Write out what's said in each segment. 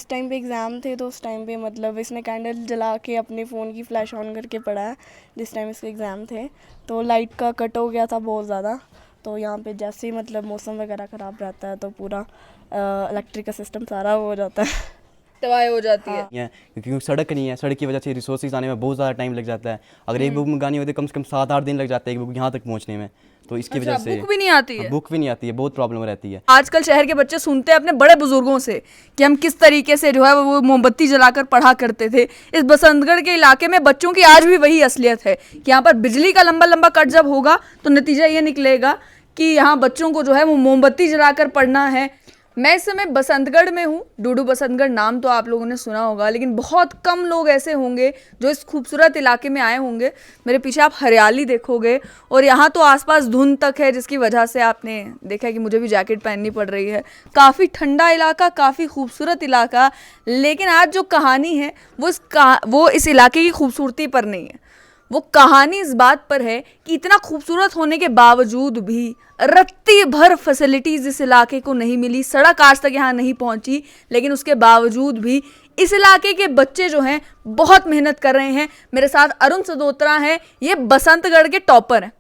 इस टाइम पे एग्ज़ाम थे तो उस टाइम पे मतलब इसने कैंडल जला के अपने फ़ोन की फ्लैश ऑन करके पढ़ा है जिस टाइम इसके एग्ज़ाम थे। तो लाइट का कट हो गया था बहुत ज़्यादा, तो यहाँ पे जैसे ही मतलब मौसम वगैरह ख़राब रहता है तो पूरा इलेक्ट्रिक का सिस्टम सारा वो हो जाता है। तबाही हो जाती है। है क्योंकि सड़क नहीं है, सड़क की वजह से रिसोर्सेज आने में बहुत ज़्यादा टाइम लग जाता है। अगर एक बुक मंगानी होती है कम से कम 7-8 दिन लग जाते हैं एक बुक यहाँ तक पहुँचने में, तो इसकी अच्छा, वजह से बुक भी नहीं आती है। बुक भी नहीं आती है, बहुत प्रॉब्लम रहती है। आजकल शहर के बच्चे सुनते हैं अपने बड़े बुजुर्गों से कि हम किस तरीके से जो है वो मोमबत्ती जलाकर पढ़ा करते थे। इस बसंतगढ़ के इलाके में बच्चों की आज भी वही असलियत है कि यहाँ पर बिजली का लंबा लंबा कट जब होगा तो नतीजा ये निकलेगा कि यहाँ बच्चों को जो है वो मोमबत्ती जलाकर पढ़ना है। मैं इस समय बसंतगढ़ में हूँ। डूडू बसंतगढ़ नाम तो आप लोगों ने सुना होगा, लेकिन बहुत कम लोग ऐसे होंगे जो इस खूबसूरत इलाके में आए होंगे। मेरे पीछे आप हरियाली देखोगे और यहाँ तो आसपास धुंध तक है, जिसकी वजह से आपने देखा कि मुझे भी जैकेट पहननी पड़ रही है। काफ़ी ठंडा इलाका, काफ़ी खूबसूरत इलाका, लेकिन आज जो कहानी है वो इस इलाके की खूबसूरती पर नहीं है। वो कहानी इस बात पर है कि इतना खूबसूरत होने के बावजूद भी रत्ती भर फैसिलिटीज़ इस इलाके को नहीं मिली, सड़क आज तक यहाँ नहीं पहुँची, लेकिन उसके बावजूद भी इस इलाके के बच्चे जो हैं बहुत मेहनत कर रहे हैं। मेरे साथ अरुण सदोत्रा हैं, ये बसंतगढ़ के टॉपर हैं।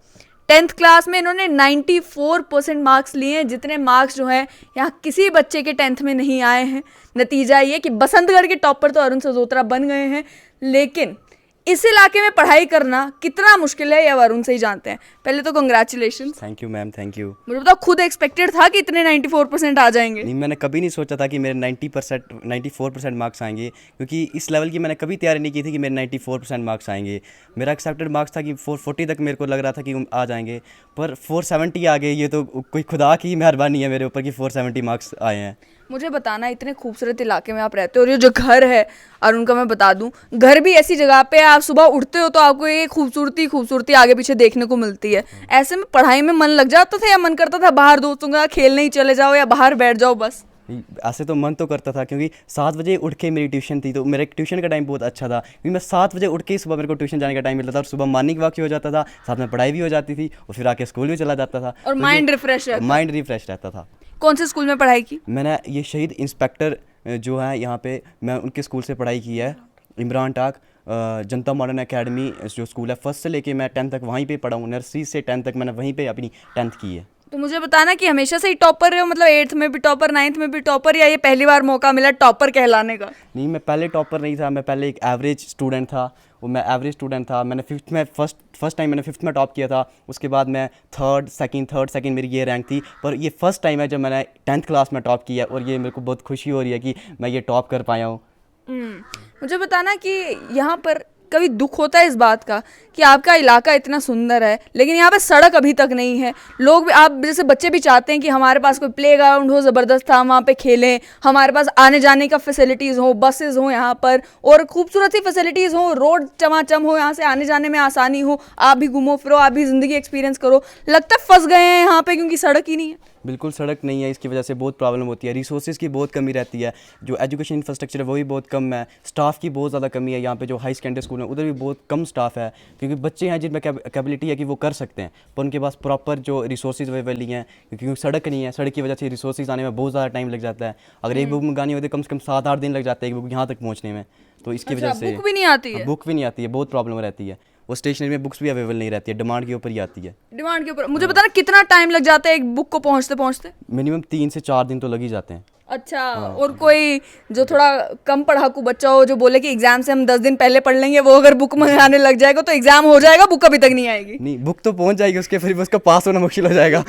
10th क्लास में इन्होंने 94% मार्क्स लिए हैं, जितने मार्क्स जो हैं यहाँ किसी बच्चे के 10th में नहीं आए हैं। नतीजा ये कि बसंतगढ़ के टॉपर तो अरुण सदोत्रा बन गए हैं, लेकिन इस इलाके में पढ़ाई करना कितना मुश्किल है ये अरुण से ही जानते हैं। पहले तो congratulation. Thank you ma'am, thank you. मुझे बताओ, खुद एक्सपेक्टेड था कि इतने 94% आ जाएंगे? नहीं, मैंने कभी नहीं सोचा था कि मेरे 94% मार्क्स आएंगे, क्योंकि इस लेवल की मैंने कभी तैयारी नहीं की थी कि मेरे 94% मार्क्स आएंगे। मेरा एक्सेप्टेड मार्क्स था कि 440 तक मेरे को लग रहा था कि आ जाएंगे, पर 470 आ गए। ये तो कोई खुदा की मेहरबानी है मेरे ऊपर कि 470 मार्क्स आए हैं। मुझे बताना, इतने खूबसूरत इलाके में आप रहते हो और ये जो घर है और उनका मैं बता दूं, घर भी ऐसी जगह पे आप सुबह उठते हो तो आपको ये खूबसूरती आगे पीछे देखने को मिलती है। ऐसे में पढ़ाई में मन लग जाता था या मन करता था बाहर दोस्तों के साथ खेलने ही चले जाओ या बाहर बैठ जाओ बस? ऐसे तो मन तो करता था, क्योंकि 7 बजे उठ के मेरी ट्यूशन थी, तो मेरे ट्यूशन का टाइम बहुत अच्छा था, क्योंकि मैं 7 बजे उठ के सुबह मेरे को ट्यूशन जाने का टाइम मिलता था और सुबह मॉर्निंग वॉक भी हो जाता था, साथ में पढ़ाई भी हो जाती थी और फिर आके स्कूल भी चला जाता था और तो माइंड रिफ्रेश रहता था। कौन से स्कूल में पढ़ाई की? मैंने ये शहीद इंस्पेक्टर जो है यहाँ पे, मैं उनके स्कूल से पढ़ाई की है। इमरान टाक जनता मॉडर्न एकेडमी जो स्कूल है, फर्स्ट से लेके मैं 10th तक वहीं पे पढ़ा हूँ। नर्सरी से 10th तक मैंने वहीं पे अपनी 10th की है। तो मुझे बताना कि हमेशा से ही टॉपर रहे हो, मतलब 8th में भी टॉपर, 9th में भी टॉपर, या ये पहली बार मौका मिला टॉपर कहलाने का? नहीं, मैं पहले टॉपर नहीं था, मैं पहले एक एवरेज स्टूडेंट था। वो मैं एवरेज स्टूडेंट था। मैंने 5th में फर्स्ट टाइम मैंने 5th में टॉप किया था। उसके बाद मैं थर्ड सेकंड मेरी ये रैंक थी। पर ये फर्स्ट टाइम है जब मैंने 10th क्लास में टॉप किया और ये मेरे को बहुत खुशी हो रही है कि मैं ये टॉप कर पाया हूँ। मुझे बताना कि यहाँ पर कभी दुख होता है इस बात का कि आपका इलाका इतना सुंदर है लेकिन यहाँ पे सड़क अभी तक नहीं है। लोग भी, आप जैसे बच्चे भी चाहते हैं कि हमारे पास कोई प्ले ग्राउंड हो ज़बरदस्त, हम वहाँ पे खेलें, हमारे पास आने जाने का फैसिलिटीज़ हो, बसेस हो यहाँ पर और खूबसूरत सी फैसिलिटीज़ हो, रोड चमाचम हो, यहाँ से आने जाने में आसानी हो, आप भी घूमो फिरो, आप भी ज़िंदगी एक्सपीरियंस करो। लगता है फंस गए हैं यहाँ पे क्योंकि सड़क ही नहीं है। बिल्कुल सड़क नहीं है, इसकी वजह से बहुत प्रॉब्लम होती है। रिसोर्सेज की बहुत कमी रहती है। जो एजुकेशन इंफ्रास्ट्रक्चर है वो भी बहुत कम है। स्टाफ की बहुत ज़्यादा कमी है। यहाँ पे जो हाई सेकेंडरी स्कूल है उधर भी बहुत कम स्टाफ है, क्योंकि बच्चे हैं जिनमें कैपेबिलिटी है कि वो कर सकते हैं, पर उनके पास प्रॉपर जो रिसोर्सेज अवेलेबल नहीं है, क्योंकि सड़क नहीं है। सड़क की वजह से रिसोर्सेज आने में बहुत ज़्यादा टाइम लग जाता है। अगर एक बुक मंगानी होती है कम से कम 7-8 दिन लग जाते हैं एक बुक यहाँ तक पहुँचने में, तो इसकी वजह से बुक भी नहीं आती है। बुक भी नहीं आती है, बहुत प्रॉब्लम रहती है। वो स्टेशनरी में बुक्स भी अवेलेबल नहीं रहती है, डिमांड के ऊपर ही आती है। डिमांड के ऊपर। मुझे बताना कितना टाइम लग जाता है एक बुक को पहुँचते पहुँचते? मिनिमम 3 से 4 दिन तो लग ही जाते हैं। अच्छा, और कोई जो थोड़ा कम पढ़ाकू बच्चा हो जो बोले कि एग्जाम से हम 10 दिन पहले पढ़ लेंगे, वो अगर बुक मंगाने लग जाएगा तो एग्जाम हो जाएगा, बुक अभी तक नहीं आएगी? नहीं, बुक तो पहुंच जाएगी उसके, फिर उसका पास होना मुश्किल हो जाएगा।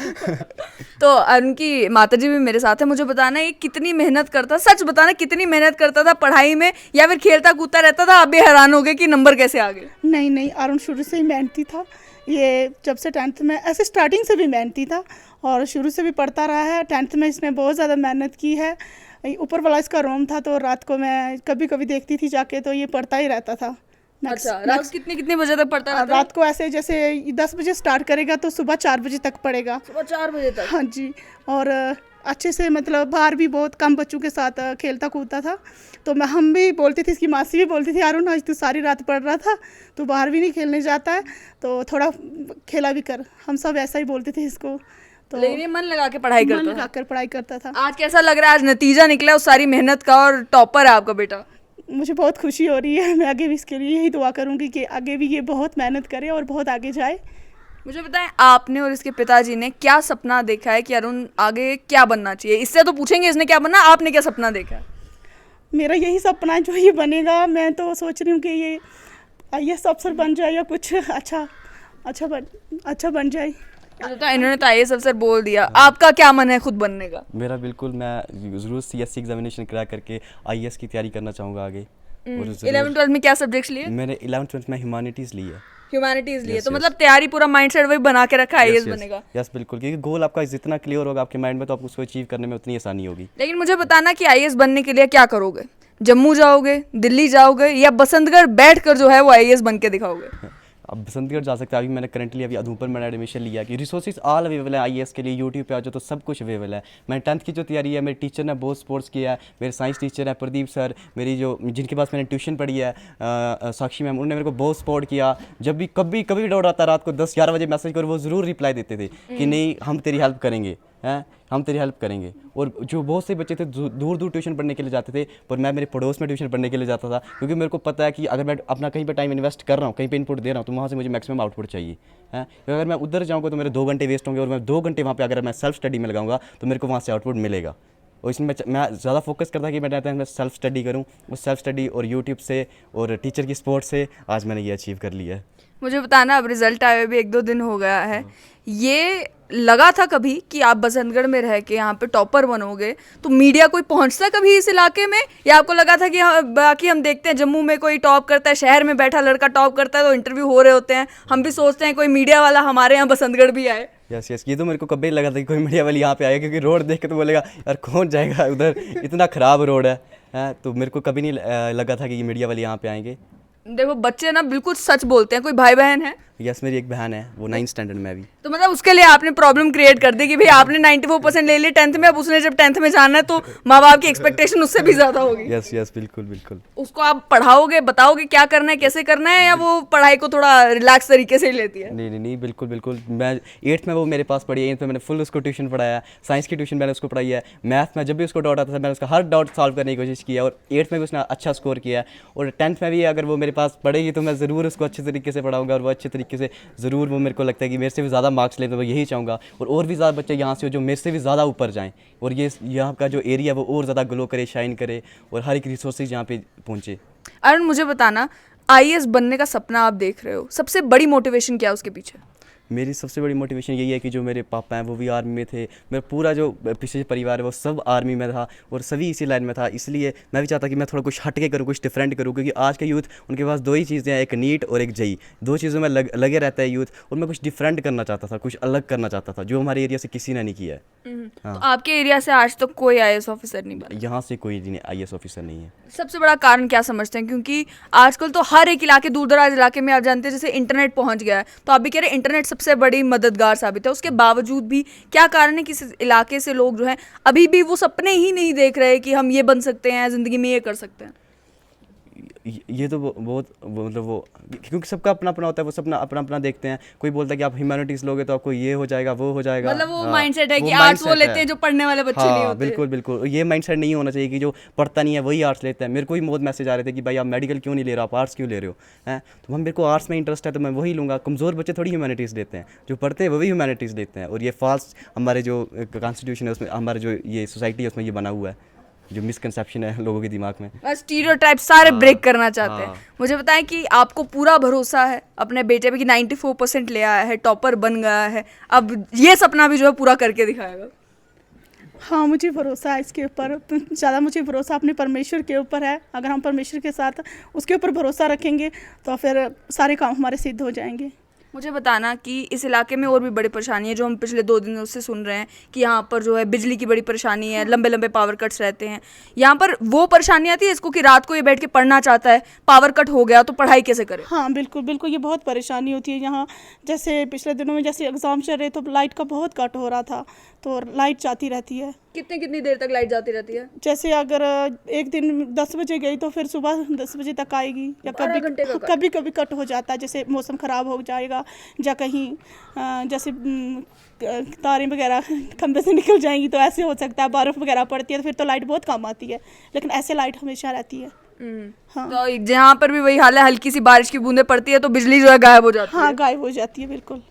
तो उनकी माताजी भी मेरे साथ है। मुझे बताना ये कितनी मेहनत करता, सच बताना कितनी मेहनत करता था पढ़ाई में, या फिर खेलता कूदता रहता था? आप भी हैरान हो गए कि नंबर कैसे आ गए? नहीं, अरुण शुरू से ही मेहनती था। ये जब से 10th में, ऐसे स्टार्टिंग से भी मेहनती था और शुरू से भी पढ़ता रहा है। 10th में इसने बहुत ज़्यादा मेहनत की है। ऊपर वाला इसका रूम था, तो रात को मैं कभी कभी देखती थी जाके, तो ये पढ़ता ही रहता था। अच्छा, रात कितने बजे तक पढ़ता रहता? रात को ऐसे जैसे 10 बजे स्टार्ट करेगा तो सुबह 4 बजे तक पढ़ेगा। सुबह 4 बजे तक? हाँ जी। और अच्छे से, मतलब बाहर भी बहुत कम बच्चों के साथ खेलता कूदता था। तो हम भी बोलती थी, इसकी मासी भी बोलती थी, अरुण आज तू सारी रात पढ़ रहा था, तू बाहर भी नहीं खेलने जाता है, तो थोड़ा खेला भी कर। हम सब ऐसा ही बोलते थे इसको। तो लेकिन ये मन लगा के पढ़ाई मन करता था। लगाकर पढ़ाई करता था। आज कैसा लग रहा है, आज नतीजा निकला उस सारी मेहनत का और टॉपर है आपका बेटा? मुझे बहुत खुशी हो रही है। मैं आगे भी इसके लिए यही दुआ करूँगी कि आगे भी ये बहुत मेहनत करे और बहुत आगे जाए। मुझे बताएं, आपने और इसके पिताजी ने क्या सपना देखा है कि अरुण आगे क्या बनना चाहिए? इससे तो पूछेंगे इसने क्या बनना, आपने क्या सपना देखा है? मेरा यही सपना है जो ये बनेगा। मैं तो सोच रही हूँ कि ये IAS अफसर बन जाए या कुछ अच्छा बन जाए। तो इन्होंने तो IAS अफसर बोल दिया, आपका क्या मन है खुद बनने का? मेरा बिल्कुल, मैं ज़रूर CSC एग्जामिनेशन क्रैक करके IAS की तैयारी करना चाहूँगा आगे। और 11th-12th में क्या सब्जेक्ट्स लिए? मैंने 11th-12th में ह्यूमैनिटीज़ ली है। ह्यूमैनिटीज लिए, Yes, तो yes. मतलब तैयारी पूरा माइंडसेट वही बना के रखा है IAS बनेगा। यस बिल्कुल, क्योंकि गोल आपका जितना क्लियर होगा आपके माइंड में तो आपको उसको अचीव करने में उतनी आसानी होगी। लेकिन मुझे बताना कि IAS बनने के लिए क्या करोगे? जम्मू जाओगे, दिल्ली जाओगे, या बसंतगढ़ बैठ कर जो है वो IAS बन के दिखाओगे? अब बसंतगढ़ जा सकते हैं। अभी मैंने करंटली अभी अधूपर में एडमिशन लिया कि रिसोर्सेज ऑल अवेलेबल है IAS के लिए। यूट्यूब पे आ जाओ तो सब कुछ अवेलेबल है। मैंने 10th की जो तैयारी है, मेरे टीचर ने बहुत स्पोर्ट्स किया है। मेरे साइंस टीचर है प्रदीप सर, मेरी जो जिनके पास मैंने ट्यूशन पढ़ी है साक्षी मैम, उन्होंने मेरे को बहुत सपोर्ट किया। जब भी कभी डाउट आता रात को 10-11 बजे मैसेज करो, वो ज़रूर रिप्लाई देते थे कि नहीं हम तेरी हेल्प करेंगे, हैं हम तेरी हेल्प करेंगे। और जो बहुत से बच्चे थे दूर दूर ट्यूशन पढ़ने के लिए जाते थे, पर मैं मेरे पड़ोस में ट्यूशन पढ़ने के लिए जाता था, क्योंकि मेरे को पता है कि अगर मैं अपना कहीं पे टाइम इन्वेस्ट कर रहा हूँ, कहीं पे इनपुट दे रहा हूँ, तो वहाँ से मुझे मैक्सिमम आउटपुट चाहिए है। तो अगर मैं उधर जाऊँगा तो मेरे 2 घंटे वेस्ट होंगे, और मैं 2 घंटे वहाँ पे अगर मैं सेल्फ स्टडी में लगाऊंगा तो मेरे को वहाँ से आउटपुट मिलेगा। और इसमें मैं ज़्यादा फोकस करता कि मैं सेल्फ स्टडी करूँ। उस सेल्फ स्टडी और यूट्यूब से और टीचर की सपोर्ट से आज मैंने ये अचीव कर लिया है। मुझे बताना, अब रिजल्ट आए हुए भी 1-2 दिन हो गया है, ये लगा था कभी कि आप बसंतगढ़ में रह के यहाँ पे टॉपर बनोगे तो मीडिया कोई पहुँचता कभी इस इलाके में, या आपको लगा था कि हाँ बाकी हम देखते हैं जम्मू में कोई टॉप करता है, शहर में बैठा लड़का टॉप करता है तो इंटरव्यू हो रहे होते हैं, हम भी सोचते हैं कोई मीडिया वाला हमारे यहाँ बसंतगढ़ भी आए? यस ये तो मेरे को कभी लगा था कि कोई मीडिया वाली यहाँ पे आएगा, क्योंकि रोड देख के तो बोलेगा यार कौन जाएगा उधर, इतना ख़राब रोड है। तो मेरे को कभी नहीं लगा था कि ये मीडिया वाले यहाँ पे आएंगे। देखो बच्चे ना बिल्कुल सच बोलते हैं। कोई भाई बहन है? यस मेरी एक बहन है, वो 9th स्टैंडर्ड में अभी। तो मतलब उसके लिए आपने प्रॉब्लम क्रिएट कर दी कि भाई आपने 94% ले लिए 10th में, अब उसने जब 10th में जाना है तो माँ बाप की एक्सपेक्टेशन उससे भी ज़्यादा होगी। यस बिल्कुल। उसको आप पढ़ाओगे, बताओगे क्या करना है, कैसे करना है, या वो पढ़ाई को थोड़ा रिलैक्स तरीके से ही लेती है? नहीं बिल्कुल। मैं 8th में वो मेरे पास पढ़ी है, 8th में मैंने फुल उसको ट्यूशन पढ़ाया। साइंस की ट्यूशन मैंने उसको पढ़ाई है। मैथ में जब भी उसको डाउट आता था मैंने उसका हर डाउट सॉल्व करने की कोशिश की है, और 8th में भी उसने अच्छा स्कोर किया है। और 10th में भी अगर वो मेरे पास पढ़ेगी तो मैं ज़रूर उसको अच्छे तरीके से पढ़ाऊंगा, और वो अच्छे तरीके से ज़रूर, वो मेरे को लगता है कि मेरे से भी ज़्यादा मार्क्स लें, तो मैं यही चाहूँगा। और भी ज़्यादा बच्चे यहाँ से जो मेरे से भी ज़्यादा ऊपर जाएँ, और ये यहाँ का जो एरिया वो और ज़्यादा ग्लो करे, शाइन करे, और हर एक रिसोर्सेज यहाँ पे पहुँचे। अरुण मुझे बताना, IAS बनने का सपना आप देख रहे हो, सबसे बड़ी मोटिवेशन क्या है उसके पीछे? मेरी सबसे बड़ी मोटिवेशन यही है कि जो मेरे पापा हैं वो भी आर्मी में थे, मेरा पूरा जो पीछे परिवार है वो सब आर्मी में था, और सभी इसी लाइन में था। इसलिए मैं भी चाहता कि मैं थोड़ा कुछ हटके करूँ, कुछ डिफरेंट करूँ, क्योंकि आज के यूथ उनके पास 2 ही चीज़ें हैं, एक नीट और एक JEE। 2 चीज़ों में लगे रहता है यूथ, और मैं कुछ डिफरेंट करना चाहता था, कुछ अलग करना चाहता था, जो हमारे एरिया से किसी ने नहीं किया है। तो आपके एरिया से आज तक कोई IAS ऑफिसर नहीं बना? यहाँ से कोई IAS ऑफिसर नहीं है। सबसे बड़ा कारण क्या समझते हैं? क्योंकि आजकल तो हर एक इलाके, दूर दराज इलाके में आप जानते हैं जैसे इंटरनेट पहुंच गया है, तो आप भी कह रहे हैं इंटरनेट सबसे बड़ी मददगार साबित है, उसके बावजूद भी क्या कारण है कि इस इलाके से लोग जो हैं अभी भी वो सपने ही नहीं देख रहे कि हम ये बन सकते हैं, ज़िंदगी में ये कर सकते हैं? ये तो बहुत मतलब वो, क्योंकि सबका अपना अपना होता है, वो सब अपना देखते हैं। कोई बोलता है कि आप ह्यूमैनिटीज़ लोगे तो आपको ये हो जाएगा, वो हो जाएगा, मतलब वो हाँ, माइंडसेट है कि mindset आर्ट्स वो लेते है। हैं जो पढ़ने वाले बच्चे नहीं हाँ होते। बिल्कुल। ये माइंडसेट नहीं होना चाहिए कि जो पढ़ता नहीं है वही आर्ट्स लेता है। मेरे को भी बहुत मैसेज आ रहे थे कि भाई आप मेडिकल क्यों नहीं ले रहे हो, आप आर्ट्स क्यों ले रहे हो, हैं? तो मेरे को आर्ट्स में इंटरेस्ट है तो मैं वही लूँगा। कमज़ोर बच्चे थोड़ी ह्यूमैनिटीज़ लेते हैं, जो पढ़ते हैं वो भी ह्यूमैनिटीज़ लेते हैं। और ये फॉल्स हमारे जो कॉन्स्टिट्यूशन है उसमें, हमारे जो ये सोसाइटी है उसमें ये बना हुआ है, जो मिसकंसेप्शन है लोगों के दिमाग में, बस स्टीरियोटाइप सारे ब्रेक करना चाहते हैं। मुझे बताएं कि आपको पूरा भरोसा है अपने बेटे पे कि 94% ले आया है, टॉपर बन गया है, अब ये सपना भी जो है पूरा करके दिखाएगा? हाँ मुझे भरोसा है इसके ऊपर, ज़्यादा मुझे भरोसा अपने परमेश्वर के ऊपर है। अगर हम परमेश्वर के साथ उसके ऊपर भरोसा रखेंगे तो फिर सारे काम हमारे सिद्ध हो जाएंगे। मुझे बताना कि इस इलाके में और भी बड़ी परेशानी है जो हम पिछले 2 दिनों से सुन रहे हैं कि यहाँ पर जो है बिजली की बड़ी परेशानी है, लंबे लंबे पावर कट्स रहते हैं। यहाँ पर वो परेशानी आती है इसको कि रात को ये बैठ के पढ़ना चाहता है, पावर कट हो गया तो पढ़ाई कैसे करे? हाँ बिल्कुल ये बहुत परेशानी होती है यहाँ। जैसे पिछले दिनों में जैसे एग्ज़ाम चल रहे तो लाइट का बहुत कट हो रहा था, तो लाइट जाती रहती है। कितनी कितनी देर तक लाइट जाती रहती है? जैसे अगर एक दिन 10 बजे गई तो फिर सुबह 10 बजे तक आएगी, या 12 घंटे का कट। कभी कभी कट हो जाता है, जैसे मौसम ख़राब हो जाएगा या कहीं जैसे तारें वगैरह खंभे से निकल जाएंगी तो ऐसे हो सकता है, बर्फ़ वगैरह पड़ती है तो फिर तो लाइट बहुत कम आती है, लेकिन ऐसे लाइट हमेशा रहती है। हाँ तो जहाँ पर भी वही हाल है, हल्की सी बारिश की बूंदें पड़ती है तो बिजली जो है गायब हो जाती है। हाँ, गायब हो जाती है बिल्कुल।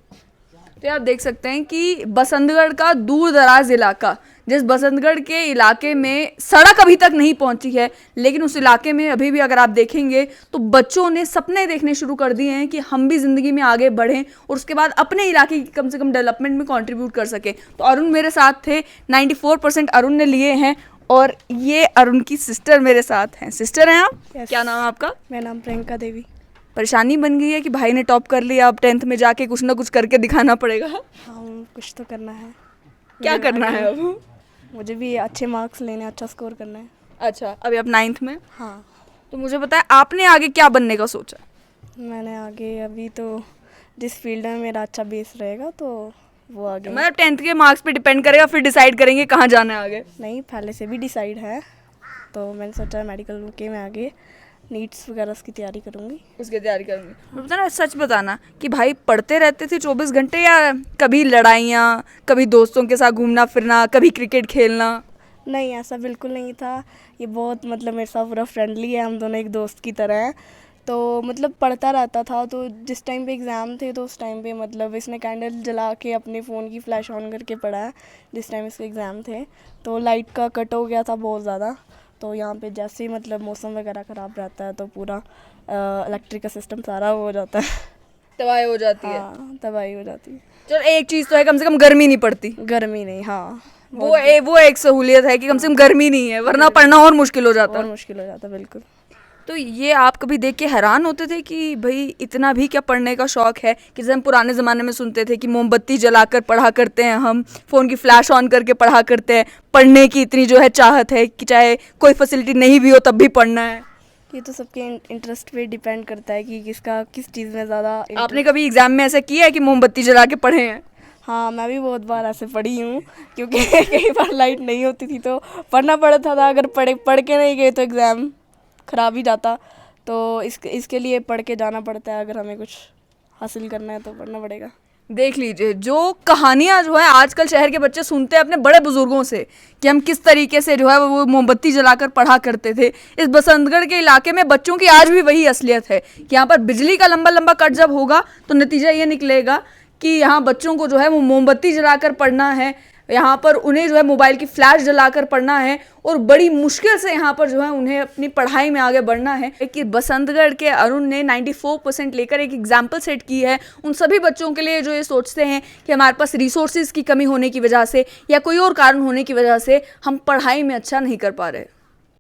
तो आप देख सकते हैं कि बसंतगढ़ का दूर दराज इलाका, जिस बसंतगढ़ के इलाके में सड़क अभी तक नहीं पहुंची है, लेकिन उस इलाके में अभी भी अगर आप देखेंगे तो बच्चों ने सपने देखने शुरू कर दिए हैं कि हम भी ज़िंदगी में आगे बढ़ें और उसके बाद अपने इलाके की कम से कम डेवलपमेंट में कंट्रीब्यूट कर सकें। तो अरुण मेरे साथ थे, 94% अरुण ने लिए हैं और ये अरुण की सिस्टर मेरे साथ हैं। सिस्टर हैं आप? Yes. क्या नाम है आपका? मेरा नाम प्रियंका देवी। परेशानी बन गई है कि भाई ने टॉप कर लिया, अब 10th में जाके कुछ ना कुछ करके दिखाना पड़ेगा। हाँ, कुछ तो करना है। क्या मुझे करना है आगे- अब? मुझे भी अच्छे मार्क्स लेने, अच्छा स्कोर करना है। अच्छा, अभी आप 9th में। हाँ, तो मुझे बताएं आपने आगे क्या बनने का सोचा? मैंने आगे अभी तो जिस फील्ड में मेरा अच्छा बेस रहेगा तो वो आगे मतलब 10th के मार्क्स पे डिपेंड करेगा, फिर डिसाइड करेंगे कहाँ जाना है आगे। नहीं, पहले से भी डिसाइड है, तो मैंने सोचा मेडिकल के में आगे नीट्स वगैरह की तैयारी करूँगी। उसकी तैयारी करूँगी। और बताना, सच बताना कि भाई पढ़ते रहते थे 24 घंटे या कभी लड़ाइयाँ, कभी दोस्तों के साथ घूमना फिरना, कभी क्रिकेट खेलना? नहीं, ऐसा बिल्कुल नहीं था। ये बहुत मतलब मेरे साथ पूरा फ्रेंडली है, हम दोनों एक दोस्त की तरह हैं। तो मतलब पढ़ता रहता था, तो जिस टाइम पे एग्ज़ाम थे तो उस टाइम पे मतलब इसने कैंडल जला के अपने फ़ोन की फ्लैश ऑन करके पढ़ा है। जिस टाइम इसके एग्ज़ाम थे तो लाइट का कट हो गया था बहुत ज़्यादा, तो यहाँ पे जैसे ही मतलब मौसम वगैरह ख़राब रहता है तो पूरा इलेक्ट्रिक का सिस्टम सारा वो हो जाता है। तबाही हो जाती है। हाँ, तबाही हो जाती है। चलो एक चीज़ तो है, कम से कम गर्मी नहीं पड़ती। गर्मी नहीं, हाँ, वो एक सहूलियत है कि कम से कम गर्मी नहीं है, वरना पढ़ना और मुश्किल हो जाता और है। मुश्किल हो जाता है बिल्कुल। तो ये आप कभी देख के हैरान होते थे कि भाई इतना भी क्या पढ़ने का शौक है? कि जैसे हम पुराने ज़माने में सुनते थे कि मोमबत्ती जलाकर पढ़ा करते हैं, हम फ़ोन की फ्लैश ऑन करके पढ़ा करते हैं, पढ़ने की इतनी जो है चाहत है कि चाहे कोई फैसिलिटी नहीं भी हो तब भी पढ़ना है। ये तो सबके इंटरेस्ट पे डिपेंड करता है कि किसका किस चीज़ में ज़्यादा आपने कभी एग्जाम में ऐसा किया है कि मोमबत्ती जला के पढ़े हैं? हाँ, मैं भी बहुत बार ऐसे पढ़ी हूँ, क्योंकि कई बार लाइट नहीं होती थी तो पढ़ना पड़ता था। अगर पढ़ के नहीं गए तो एग्ज़ाम ख़राब ही जाता, तो इसके लिए पढ़ के जाना पड़ता है। अगर हमें कुछ हासिल करना है तो पढ़ना पड़ेगा। देख लीजिए, जो कहानियाँ जो है आजकल शहर के बच्चे सुनते हैं अपने बड़े बुजुर्गों से कि हम किस तरीके से जो है वो मोमबत्ती जलाकर पढ़ा करते थे। इस बसंतगढ़ के इलाके में बच्चों की आज भी वही असलियत है कि यहाँ पर बिजली का लंबा लंबा कट जब होगा तो नतीजा ये निकलेगा कि यहाँ बच्चों को जो है वो मोमबत्ती जलाकर पढ़ना है, यहाँ पर उन्हें जो है मोबाइल की फ्लैश जलाकर पढ़ना है और बड़ी मुश्किल से यहाँ पर जो है उन्हें अपनी पढ़ाई में आगे बढ़ना है। कि बसंतगढ़ के अरुण ने 94% लेकर एक एग्जाम्पल सेट की है उन सभी बच्चों के लिए जो ये सोचते हैं कि हमारे पास रिसोर्सेज की कमी होने की वजह से या कोई और कारण होने की वजह से हम पढ़ाई में अच्छा नहीं कर पा रहे।